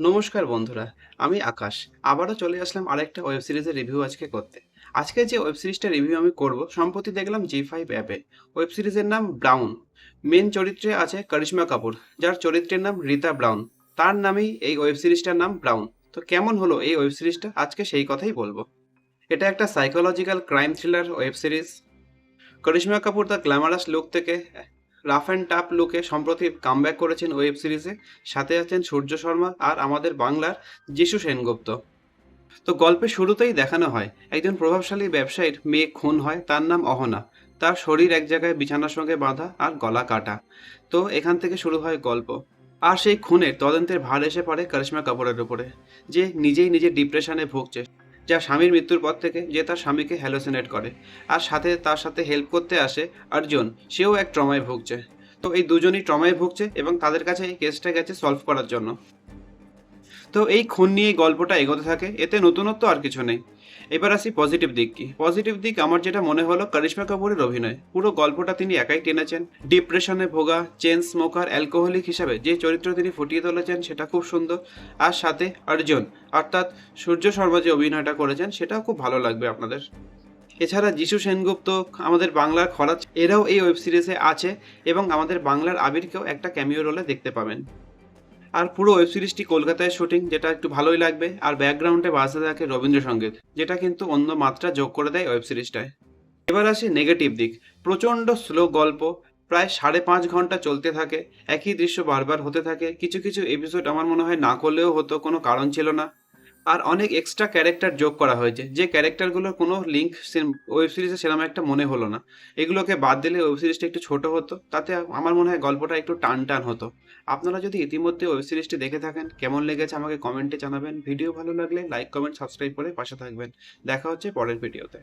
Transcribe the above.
নমস্কার বন্ধুরা, আমি আকাশ। আবারও চলে আসলাম আরেকটা ওয়েব সিরিজের রিভিউ আজকে করতে। আজকে যে ওয়েব সিরিজটা রিভিউ আমি করব সম্প্রতি দেখলাম জি5 অ্যাপে। ওয়েব সিরিজের নাম ব্রাউন। মেন চরিত্রে আছে করিশ্মা কাপুর, যার চরিত্রের নাম রীতা ব্রাউন। তার নামেই এই ওয়েব সিরিজটার নাম ব্রাউন। তো কেমন হলো এই ওয়েব সিরিজটা, আজকে সেই কথাই বলবো। এটা একটা psychological crime thriller web series. Karisma Kapoor তার গ্ল্যামারাস লুক থেকে রাফ অ্যান্ড টাফ লুকে সম্প্রতি কামব্যাক করেছেন ওয়েব সিরিজে। সাথে আছেন সূর্য শর্মা আর আমাদের বাংলার যিশু সেনগুপ্ত। তো গল্পের শুরুতেই দেখানো হয় একজন প্রভাবশালী ব্যবসায়ীর মেয়ে খুন হয়, তার নাম অহনা। তার শরীর এক জায়গায় বিছানার সঙ্গে বাঁধা আর গলা কাটা। তো এখান থেকে শুরু হয় গল্প। আর সেই খুনের তদন্তের ভার এসে পড়ে করিশ্মা কাপুরের উপরে, যে নিজেই নিজের ডিপ্রেশনে ভুগছে। যা স্বামীর মৃত্যুর পর থেকে যে তার স্বামীকে হ্যালোসিনেট করে। আর সাথে তার সাথে হেল্প করতে আসে অর্জুন, সেও এক ট্রমায় ভুগছে। তো এই দুজনই ট্রমায় ভুগছে এবং তাদের কাছে এই কেসটা গেছে সলভ করার জন্য। তো এই খুন নিয়ে গল্পটা এগোতে থাকে, এতে নতুনত্ব আর কিছু নেই। এবার আসি পজিটিভ দিক কি। পজিটিভ দিক আমার যেটা মনে হলো করিশ্মা কাপুরের অভিনয়। পুরো গল্পটা তিনি একাই টেনেছেন। ডিপ্রেশনে ভোগা চেন স্মোকার অ্যালকোহলিক হিসাবে যে চরিত্র তিনি ফুটিয়ে তুলেছেন সেটা খুব সুন্দর। আর সাথে অর্জুন অর্থাৎ সূর্য শর্মা যে অভিনয়টা করেছেন সেটাও খুব ভালো লাগবে আপনাদের। এছাড়া যিশু সেনগুপ্ত, আমাদের বাংলার খরাজ, এরাও এই ওয়েব সিরিজে আছে এবং আমাদের বাংলার আবিরকেও একটা ক্যামিও রোলে দেখতে পাবেন। আর পুরো ওয়েব সিরিজটি কলকাতায় শুটিং, যেটা একটু ভালোই লাগবে। আর ব্যাকগ্রাউন্ডে বাজতে থাকে রবীন্দ্রসঙ্গীত, যেটা কিন্তু অন্য মাত্রা যোগ করে দেয় ওয়েব সিরিজটায়। এবার আসি নেগেটিভ দিক। প্রচণ্ড স্লো গল্প, প্রায় 5.5 ঘন্টা চলতে থাকে। একই দৃশ্য বারবার হতে থাকে। কিছু কিছু এপিসোড আমার মনে হয় না করলেও হতো, কোনো কারণ ছিল না। আর অনেক এক্সট্রা ক্যারেক্টার যোগ করা হয়েছে, যে ক্যারেক্টারগুলোর কোনো লিঙ্ক ওয়েব সিরিজে সেরকম একটা মনে হলো না। এগুলোকে বাদ দিলে ওয়েব সিরিজটা একটু ছোট হতো, তাতে আমার মনে হয় গল্পটা একটু টান টান হতো। আপনারা যদি ইতিমধ্যে ওয়েব সিরিজটি দেখে থাকেন, কেমন লেগেছে আমাকে কমেন্টে জানাবেন। ভিডিও ভালো লাগলে লাইক কমেন্ট সাবস্ক্রাইব করে পাশে থাকবেন। দেখা হচ্ছে পরের ভিডিওতে।